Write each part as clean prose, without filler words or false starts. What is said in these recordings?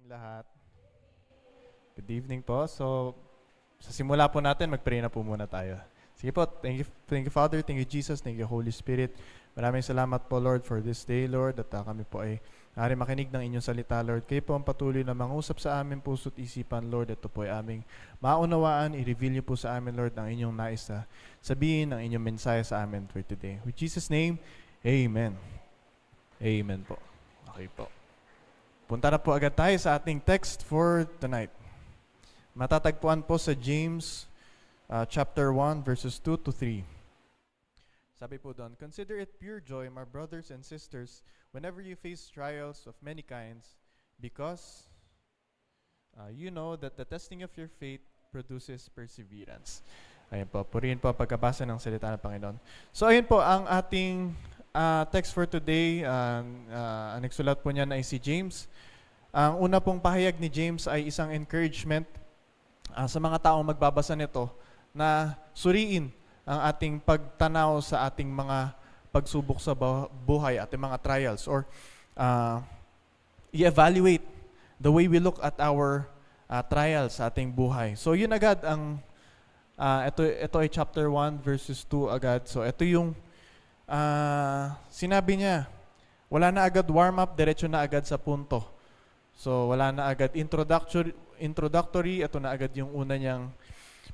Lahat. Good evening po. So, sa simula po natin, mag-pray na po muna tayo. Sige po, thank you Father, thank you Jesus, thank you Holy Spirit. Maraming salamat po Lord for this day Lord, at kami po ay maaari makinig ng inyong salita Lord. Kayo po ang patuloy na mangusap sa aming puso't isipan Lord. Ito po ay aming maunawaan, i-reveal niyo po sa amin Lord ang inyong nais na sabihin, ang inyong mensahe sa amin for today. With Jesus' name, Amen. Amen po. Okay po. Punta na po agad tayo sa ating text for tonight. Matatagpuan po sa James chapter 1 verses 2 to 3. Sabi po doon, "Consider it pure joy, my brothers and sisters, whenever you face trials of many kinds, because you know that the testing of your faith produces perseverance." Ayun po, purihin po ang pagkabasa ng salita ng Panginoon. So ayun po ang ating text for today. Ang nagsulat po niya na ay si James. Ang una pong pahayag ni James ay isang encouragement sa mga taong magbabasa nito na suriin ang ating pagtanaw sa ating mga pagsubok sa buhay, ating mga trials, or i-evaluate the way we look at our trials sa ating buhay. So yun agad ang ito ay chapter 1 verses 2 agad. So ito yung sinabi niya, wala na agad warm up, diretso na agad sa punto. So wala na agad introductory, ito na agad yung una niyang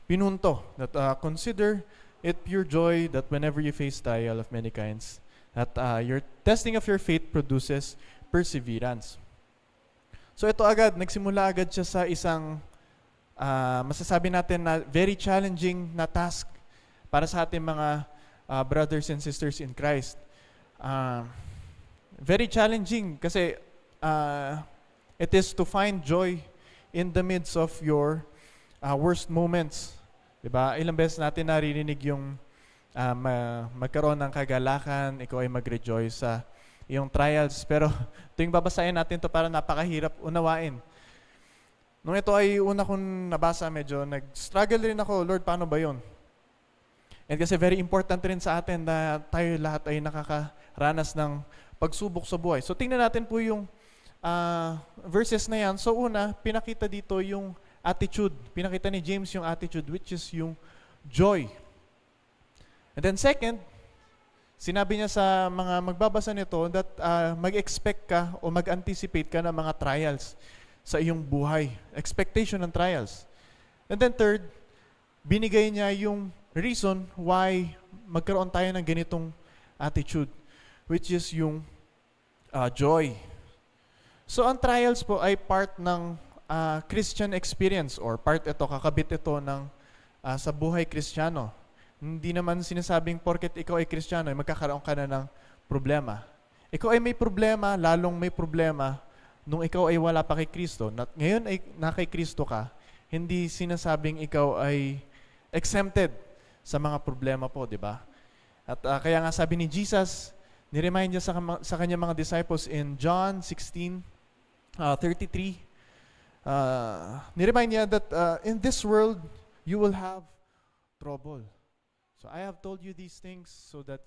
pinunto. That consider it pure joy that whenever you face trial of many kinds, that your testing of your faith produces perseverance. So ito agad, nagsimula agad siya sa isang masasabi natin na very challenging na task para sa ating mga brothers and sisters in Christ. Very challenging kasi it is to find joy in the midst of your worst moments. Diba? Ilang beses natin naririnig yung magkaroon ng kagalakan, ikaw ay mag-rejoice sa iyong trials. Pero tuwing babasahin natin to para napakahirap unawain. Nung ito ay una kong nabasa, medyo nag-struggle rin ako, Lord, paano ba yun? And kasi very important rin sa atin na tayo lahat ay nakakaranas ng pagsubok sa buhay. So tingnan natin po yung verses na yan. So una, pinakita dito yung attitude. Pinakita ni James yung attitude, which is yung joy. And then second, sinabi niya sa mga magbabasa nito that mag-expect ka o mag-anticipate ka ng mga trials sa iyong buhay. Expectation ng trials. And then third, binigay niya yung reason why magkaroon tayo ng ganitong attitude, which is yung joy. So ang trials po ay part ng Christian experience, or part ito, kakabit ito ng sa buhay Kristiyano. Hindi naman sinasabing porket ikaw ay Kristiyano ay magkakaroon ka na ng problema. Ikaw ay may problema, lalong may problema nung ikaw ay wala pa kay Kristo. Ngayon ay na kay Kristo ka, hindi sinasabing ikaw ay exempted sa mga problema po, di ba? At kaya nga sabi ni Jesus, ni-remind niya sa kanyang mga disciples in John 16:33, ni-remind niya that in this world, you will have trouble. So I have told you these things so that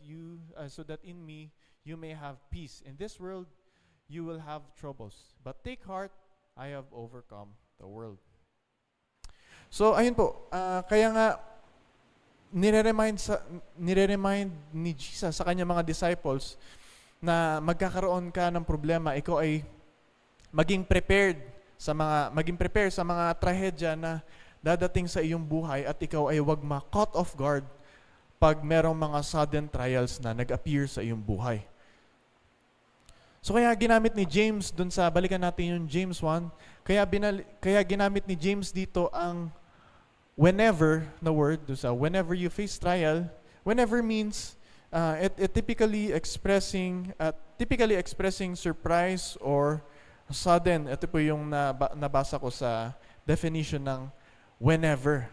in me, you may have peace. In this world, you will have troubles. But take heart, I have overcome the world. So ayun po, kaya nga, nire-remind ni Jesus sa kanyang mga disciples na magkakaroon ka ng problema, ikaw ay maging prepare sa mga trahedya na dadating sa iyong buhay, at ikaw ay wag ma-caught off guard pag merong mga sudden trials na nag-appear sa iyong buhay. So kaya ginamit ni James balikan natin yung James 1, kaya ginamit ni James dito ang whenever na word, whenever you face trial. Whenever means it typically expressing surprise or sudden. Ito po yung nabasa ko sa definition ng whenever.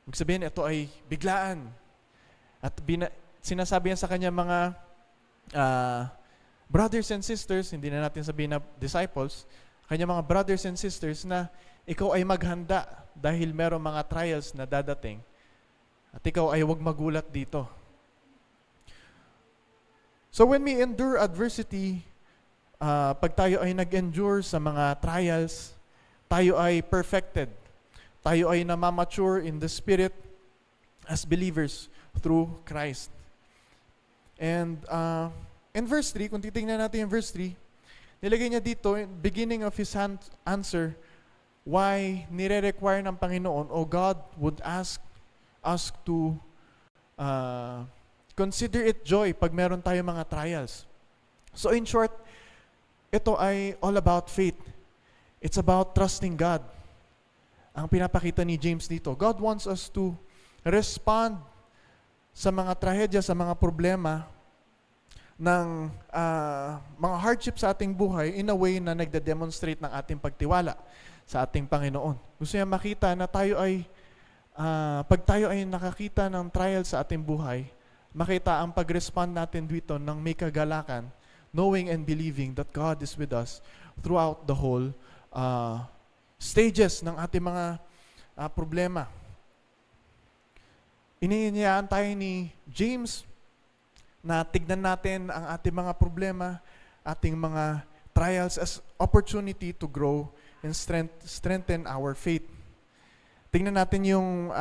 Ibig sabihin, ito ay biglaan. At sinasabi yan sa kanya mga brothers and sisters, hindi na natin sabihin na disciples, kanya mga brothers and sisters na ikaw ay maghanda dahil merong mga trials na dadating, at ikaw ay huwag magulat dito. So when we endure adversity, pag tayo ay nag-endure sa mga trials, tayo ay perfected. Tayo ay namamature in the Spirit as believers through Christ. And in verse 3, kung titingnan natin yung verse 3, nilagay niya dito, beginning of his answer, why nire-require ng Panginoon o God would ask us to consider it joy pag meron tayo mga trials. So in short, ito ay all about faith. It's about trusting God. Ang pinapakita ni James dito, God wants us to respond sa mga trahedya, sa mga problema ng mga hardship sa ating buhay in a way na nagde-demonstrate ng ating pagtiwala sa ating Panginoon. Gusto niya makita na tayo ay, pag tayo ay nakakita ng trial sa ating buhay, makita ang pag-respond natin dito ng may kagalakan, knowing and believing that God is with us throughout the whole stages ng ating mga problema. Iniinyaan tayo ni James na tignan natin ang ating mga problema, ating mga trials as opportunity to grow and strengthen our faith. Tingnan natin yung,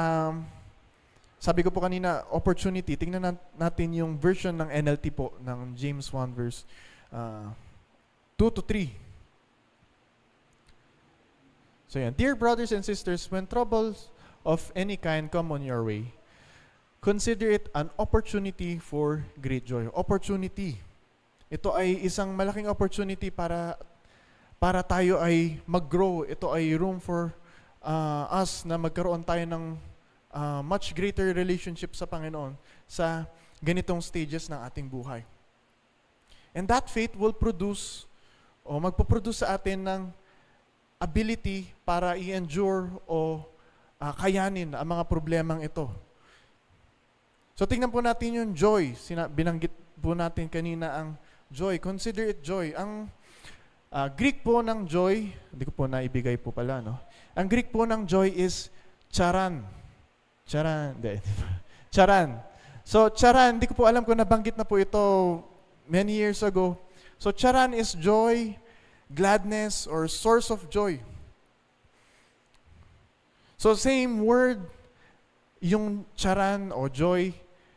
sabi ko po kanina, opportunity. Tingnan natin yung version ng NLT po, ng James 1 verse 2-3. So yan, dear brothers and sisters, when troubles of any kind come on your way, consider it an opportunity for great joy. Opportunity. Ito ay isang malaking opportunity para tayo ay mag-grow. Ito ay room for us na magkaroon tayo ng much greater relationship sa Panginoon sa ganitong stages ng ating buhay. And that faith will produce o magpo-produce sa atin ng ability para i-endure o kayanin ang mga problemang ito. So tingnan po natin yung joy. Binanggit po natin kanina ang joy. Consider it joy. Ang Greek po ng joy, hindi ko po naibigay po pala, no? Ang Greek po ng joy is charan. Charan. So charan, hindi ko po alam kung nabanggit na po ito many years ago. So charan is joy, gladness, or source of joy. So same word, yung charan o joy,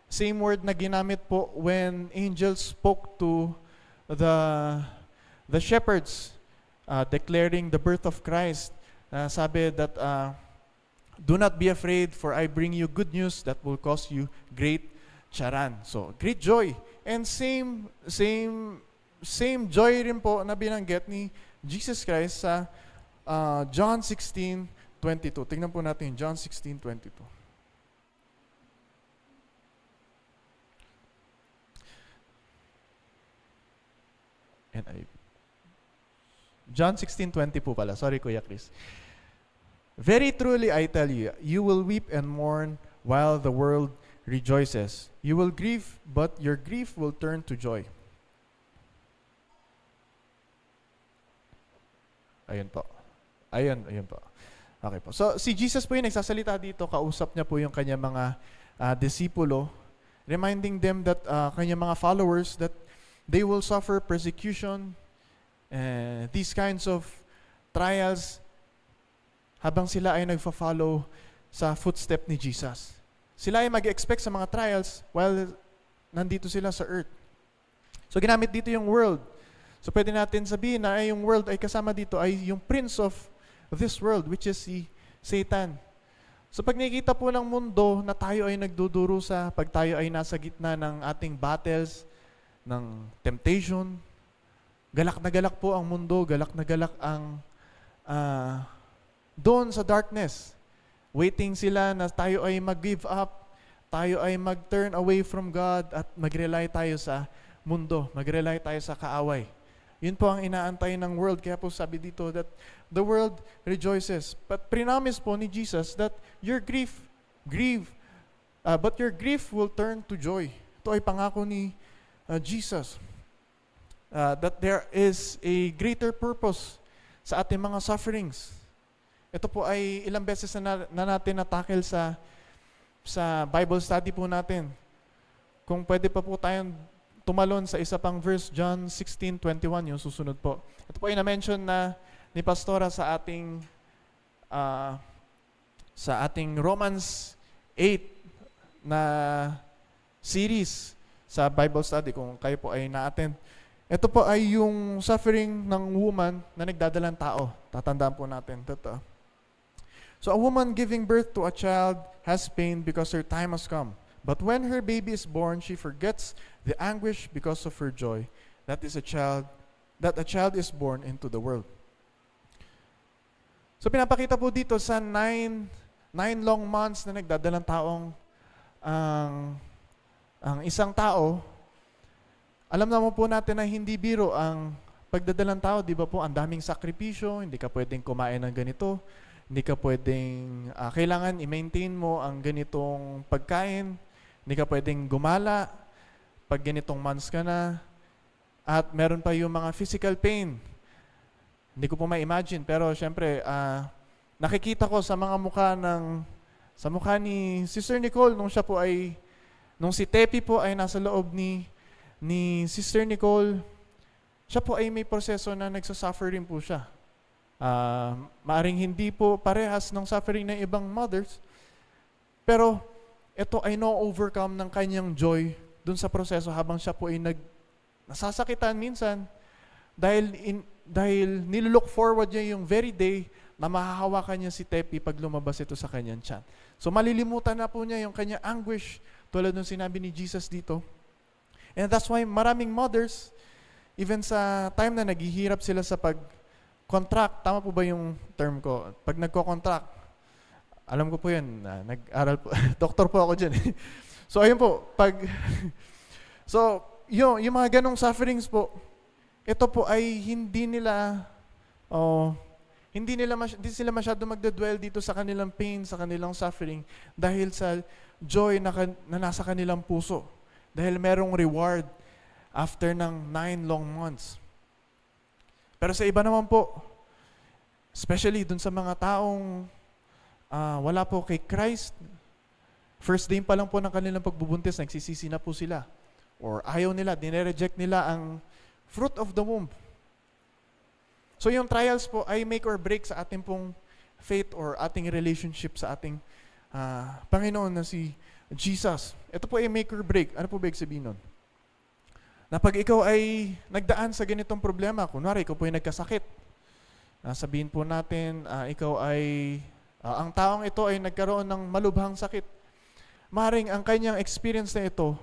same word na ginamit po when angels spoke to the shepherds declaring the birth of Christ. Sabi that, do not be afraid, for I bring you good news that will cause you great charan. So, great joy. And same joy rin po na binanggit ni Jesus Christ sa John 16:22. Tingnan po natin John 16:22. John 16:20 po pala. Sorry, Kuya Chris. Very truly I tell you, you will weep and mourn while the world rejoices. You will grieve, but your grief will turn to joy. Ayun po. Ayun po. Okay po. So, si Jesus po yung nagsasalita dito, kausap niya po yung kanyang mga disipulo, reminding them that kanyang mga followers that they will suffer persecution, these kinds of trials, habang sila ay nagfa-follow sa footstep ni Jesus. Sila ay mag-expect sa mga trials while nandito sila sa earth. So, ginamit dito yung world. So, pwede natin sabihin na yung world ay kasama dito ay yung prince of this world, which is si Satan. So, pag nakikita po ng mundo na tayo ay nagdudurusa, pag tayo ay nasa gitna ng ating battles, ng temptation, galak na galak po ang mundo, galak na galak ang doon sa darkness. Waiting sila na tayo ay mag-give up, tayo ay mag-turn away from God at mag-rely tayo sa mundo, mag-rely tayo sa kaaway. Yun po ang inaantay ng world. Kaya po sabi dito that the world rejoices. But promise po ni Jesus that your grieve, but your grief will turn to joy. Ito ay pangako ni Jesus. That there is a greater purpose sa ating mga sufferings. Ito po ay ilang beses na natin na-tackle sa Bible study po natin. Kung pwede pa po tayong tumalon sa isa pang verse, John 16:21, yung susunod po. Ito po ay na-mention na ni Pastora sa ating ah, sa ating Romans 8 na series sa Bible study, kung kayo po ay na-attend. Ito po ay yung suffering ng woman na nagdadalang tao. Tatandaan po natin. Totoo. So a woman giving birth to a child has pain because her time has come. But when her baby is born, she forgets the anguish because of her joy. That a child is born into the world. So pinapakita po dito sa 9 long months na nagdadalang taong ang isang tao, alam naman po natin na hindi biro ang pagdadalang tao, di ba po, ang daming sakripisyo, hindi ka pwedeng kumain ng ganito, hindi ka pwedeng, kailangan i-maintain mo ang ganitong pagkain, hindi ka pwedeng gumala pag ganitong months ka na, at meron pa yung mga physical pain. Hindi ko po ma-imagine, pero syempre, nakikita ko sa mga sa mukha ni Sister Nicole, nung si Tepi po ay nasa loob ni Sister Nicole, siya po ay may proseso na nagsasuffer rin po siya. Maaring hindi po parehas ng suffering ng ibang mothers, pero ito ay no-overcome ng kanyang joy dun sa proseso habang siya po ay nasasakitan minsan dahil nilook forward niya yung very day na mahahawakan niya si Tepi pag lumabas ito sa kanyang tiyan. So malilimutan na po niya yung kanyang anguish tulad ng sinabi ni Jesus dito. And that's why maraming mothers, even sa time na naghihirap sila sa pag-contract, tama po ba yung term ko? Pag nagko-contract, alam ko po yun, nag-aral po, doktor po ako dyan. So ayun po, so yung mga ganong sufferings po, ito po ay hindi sila masyado magdadwell dito sa kanilang pain, sa kanilang suffering, dahil sa joy na nasa kanilang puso. Dahil merong reward after ng 9 long months. Pero sa iba naman po, especially dun sa mga taong wala po kay Christ, first day pa lang po ng kanilang pagbubuntis, nagsisisi na po sila. Or ayaw nila, dinireject nila ang fruit of the womb. So yung trials po ay make or break sa ating pong faith or ating relationship sa ating Panginoon na si Jesus. Ito po ay make or break. Ano po ba ibig sabihin nun? Na pag ikaw ay nagdaan sa ganitong problema, kunwari ikaw po ay nagkasakit, sabihin po natin, ang taong ito ay nagkaroon ng malubhang sakit. Maring ang kanyang experience na ito,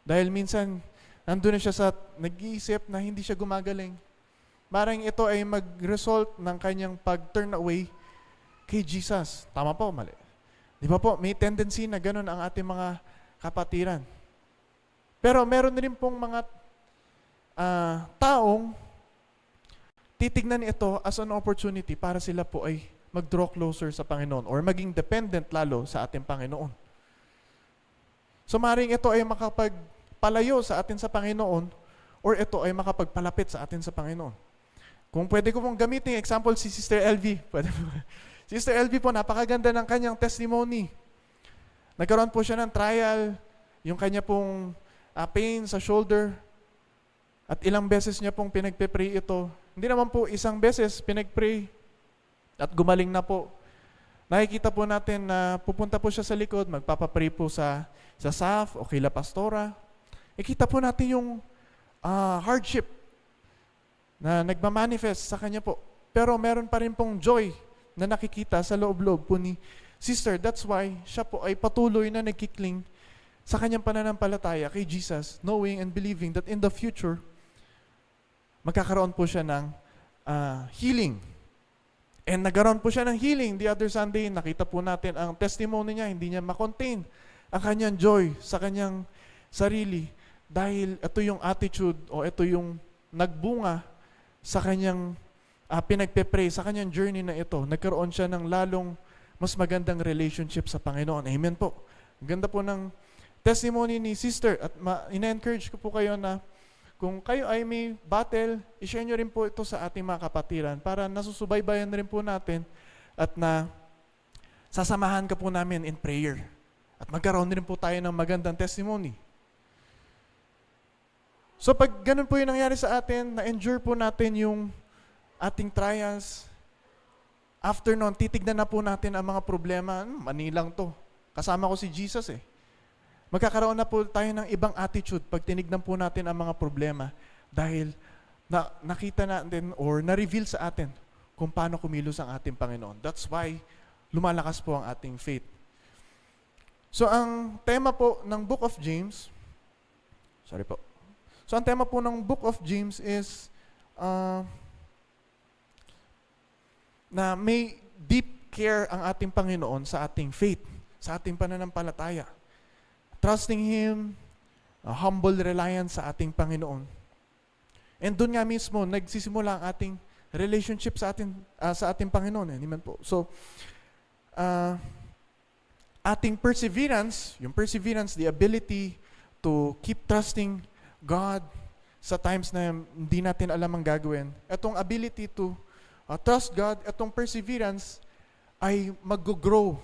dahil minsan nandun na siya sa nag-iisip na hindi siya gumagaling, maring ito ay mag-result ng kanyang pag-turn away kay Jesus. Tama po, mali. Di ba po, may tendency na ganun ang ating mga kapatiran. Pero meron rin pong mga taong titignan ito as an opportunity para sila po ay mag-draw closer sa Panginoon or maging dependent lalo sa ating Panginoon. So maring ito ay makapagpalayo sa atin sa Panginoon or ito ay makapagpalapit sa atin sa Panginoon. Kung pwede ko pong gamitin example si Sister LV. Sister LV po, napakaganda ng kanyang testimony. Nagkaroon po siya ng trial, yung kanya pong pain sa shoulder, at ilang beses niya pong pinagpe-pray ito. Hindi naman po isang beses pinag-pray at gumaling na po. Nakikita po natin na pupunta po siya sa likod, magpapapray po sa SAF o kay La Pastora. Ikita po natin yung hardship na nagmamanifest sa kanya po. Pero meron pa rin pong joy na nakikita sa loob-loob po ni Sister. That's why siya po ay patuloy na nagkikling sa kanyang pananampalataya kay Jesus, knowing and believing that in the future, magkakaroon po siya ng healing. And nagkaroon po siya ng healing. The other Sunday, nakita po natin ang testimony niya, hindi niya makontain ang kanyang joy sa kanyang sarili dahil ito yung attitude o ito yung nagbunga sa kanyang pinagpe-pray, sa kanyang journey na ito. Nagkaroon siya ng lalong mas magandang relationship sa Panginoon. Amen po. Ang ganda po ng testimony ni Sister at ina-encourage ko po kayo na kung kayo ay may battle, i-share nyo rin po ito sa ating mga kapatiran para nasusubaybayan rin po natin at na sasamahan ka po namin in prayer. At magkaroon rin po tayo ng magandang testimony. So pag ganun po yung nangyari sa atin, na-endure po natin yung ating trials, After nun, titignan na po natin ang mga problema, manilang to. Kasama ko si Jesus eh. Magkakaroon na po tayo ng ibang attitude pag tinignan po natin ang mga problema dahil nakita natin or na-reveal sa atin kung paano kumilos ang ating Panginoon. That's why lumalakas po ang ating faith. So ang tema po ng Book of James, So ang tema po ng Book of James is na may deep care ang ating Panginoon sa ating faith, sa ating pananampalataya. Trusting Him, humble reliance sa ating Panginoon. And doon nga mismo, nagsisimula ang ating relationship sa ating Panginoon. Amen po. So, ating perseverance, the ability to keep trusting God sa times na hindi natin alam ang gagawin. Itong ability to trust God, itong perseverance ay mag-grow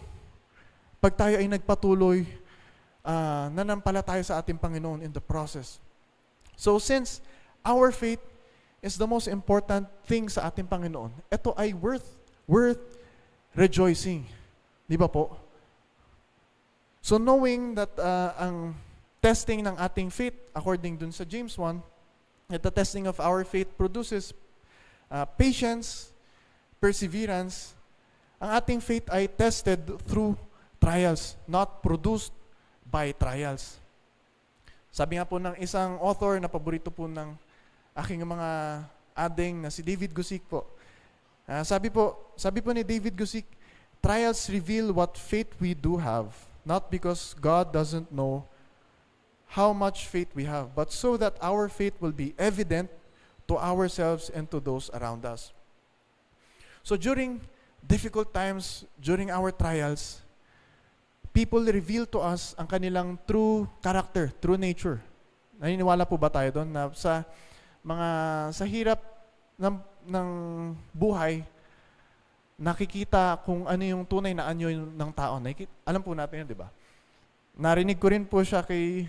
pag tayo ay nagpatuloy nanampalataya sa ating Panginoon in the process. So since our faith is the most important thing sa ating Panginoon, ito ay worth rejoicing. Di ba po? So knowing that ang testing ng ating faith, according dun sa James 1, that the testing of our faith produces patience, perseverance. Ang ating faith ay tested through trials, not produced by trials. Sabi nga po ng isang author na paborito po ng aking mga ading na si David Guzik po. Sabi po ni David Guzik, trials reveal what faith we do have, not because God doesn't know how much faith we have, but so that our faith will be evident to ourselves and to those around us. So during difficult times, during our trials, people reveal to us ang kanilang true character, true nature. Naniniwala po ba tayo doon na sa hirap ng buhay, nakikita kung ano yung tunay na anyo ng tao. Alam po natin yun, di ba? Narinig ko po siya kay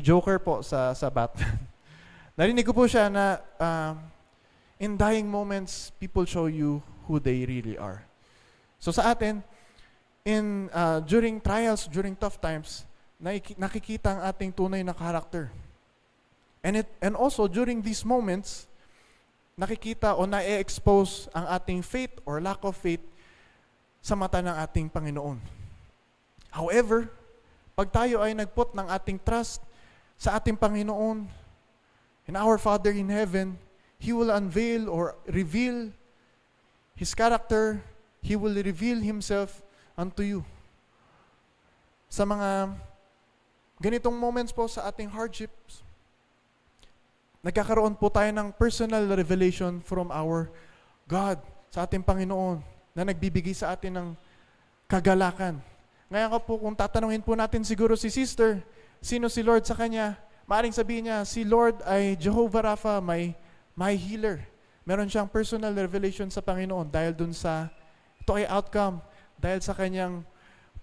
Joker po sa Batman. Narinig ko po siya na in dying moments, people show you who they really are. So sa atin, during trials, during tough times, nakikita ang ating tunay na character. And also during these moments, nakikita o na-expose ang ating faith or lack of faith sa mata ng ating Panginoon. However, pag tayo ay nagput ng ating trust sa ating Panginoon, and our Father in heaven, He will unveil or reveal His character. He will reveal Himself unto you. Sa mga ganitong moments po sa ating hardships, nagkakaroon po tayo ng personal revelation from our God, sa ating Panginoon, na nagbibigay sa atin ng kagalakan. Ngayon po, kung tatanungin po natin siguro si sister, sino si Lord sa kanya, maaaring sabihin niya, si Lord ay Jehovah Rapha, my healer. Meron siyang personal revelation sa Panginoon dahil dun sa, ito ay outcome, dahil sa kanyang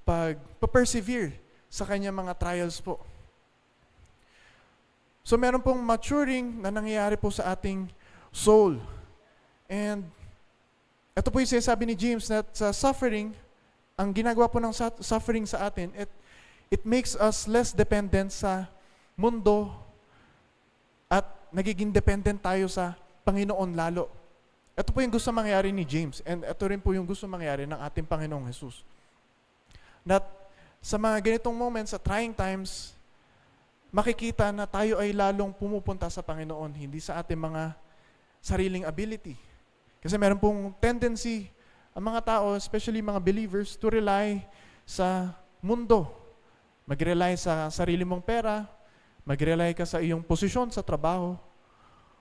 pag-persevere sa kanyang mga trials po. So meron pong maturing na nangyayari po sa ating soul. And ito po yung sinasabi ni James na sa suffering, ang ginagawa po ng suffering sa atin, it makes us less dependent sa mundo at nagiging dependent tayo sa Panginoon lalo. Ito po yung gusto mangyari ni James, and ito rin po yung gusto mangyari ng ating Panginoong Jesus. That sa mga ganitong moments, sa trying times, makikita na tayo ay lalong pumupunta sa Panginoon, hindi sa ating mga sariling ability. Kasi meron pong tendency ang mga tao, especially mga believers, to rely sa mundo. Mag-rely sa sarili mong pera, mag-rely ka sa iyong posisyon sa trabaho,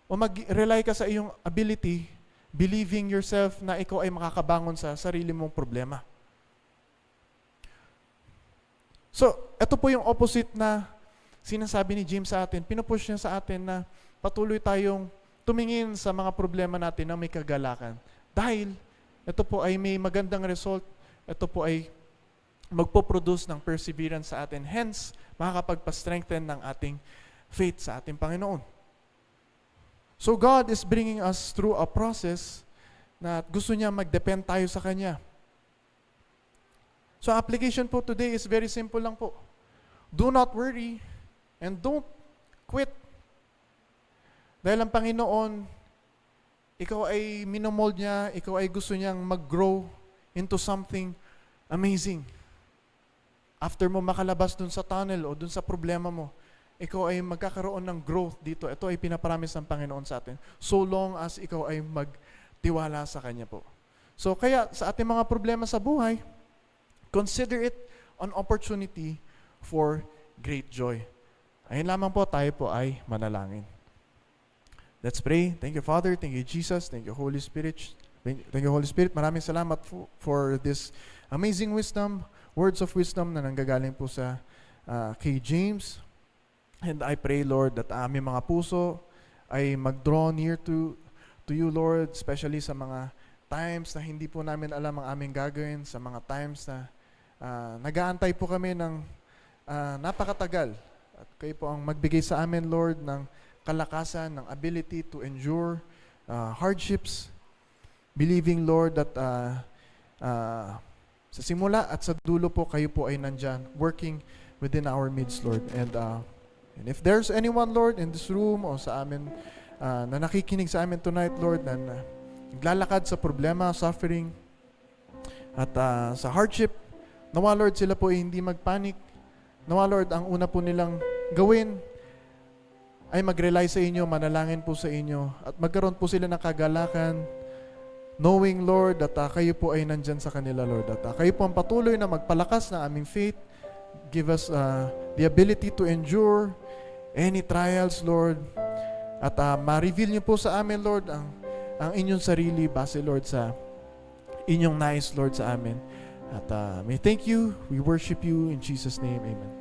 o mag-rely ka sa iyong ability, believing yourself na ikaw ay makakabangon sa sarili mong problema. So, ito po yung opposite na sinasabi ni James sa atin. Pinupush niya sa atin na patuloy tayong tumingin sa mga problema natin na may kagalakan. Dahil ito po ay may magandang result, ito po ay magpo-produce ng perseverance sa atin. Hence, makakapagpa-strengthen ng ating faith sa ating Panginoon. So God is bringing us through a process na gusto niya mag-depend tayo sa Kanya. So application po today is very simple lang po. Do not worry and don't quit. Dahil ang Panginoon, ikaw ay minomold niya, ikaw ay gusto niyang mag-grow into something amazing. After mo makalabas dun sa tunnel o dun sa problema mo, ikaw ay magkakaroon ng growth dito. Ito ay pinapromise ng Panginoon sa atin. So long as ikaw ay magtiwala sa Kanya po. So kaya sa ating mga problema sa buhay, consider it an opportunity for great joy. Ayun lamang po, tayo po ay manalangin. Let's pray. Thank you, Father. Thank you, Jesus. Thank you, Holy Spirit. Thank you, Holy Spirit. Maraming salamat for this amazing wisdom, words of wisdom na nanggagaling po sa kay James. And I pray, Lord, that aming mga puso ay mag-draw near to you, Lord, especially sa mga times na hindi po namin alam ang aming gagawin, sa mga times na nag-aantay po kami ng napakatagal. At kayo po ang magbigay sa amin, Lord, ng kalakasan, ng ability to endure hardships, believing, Lord, that sa simula at sa dulo po, kayo po ay nandyan, working within our midst, Lord. And if there's anyone, Lord, in this room o sa amin, na nakikinig sa amin tonight, Lord, na naglalakad sa problema, suffering, at sa hardship, nawa, Lord, sila po ay hindi magpanik. Nawa, Lord, ang una po nilang gawin ay mag-rely sa inyo, manalangin po sa inyo, at magkaroon po sila ng kagalakan, knowing, Lord, that kayo po ay nandyan sa kanila, Lord. At kayo po ang patuloy na magpalakas ng aming faith. Give us the ability to endure any trials, Lord. At ma-reveal niyo po sa amin, Lord, ang inyong sarili base, Lord, sa inyong nais, Lord, sa amin. At may thank you, we worship you in Jesus' name, amen.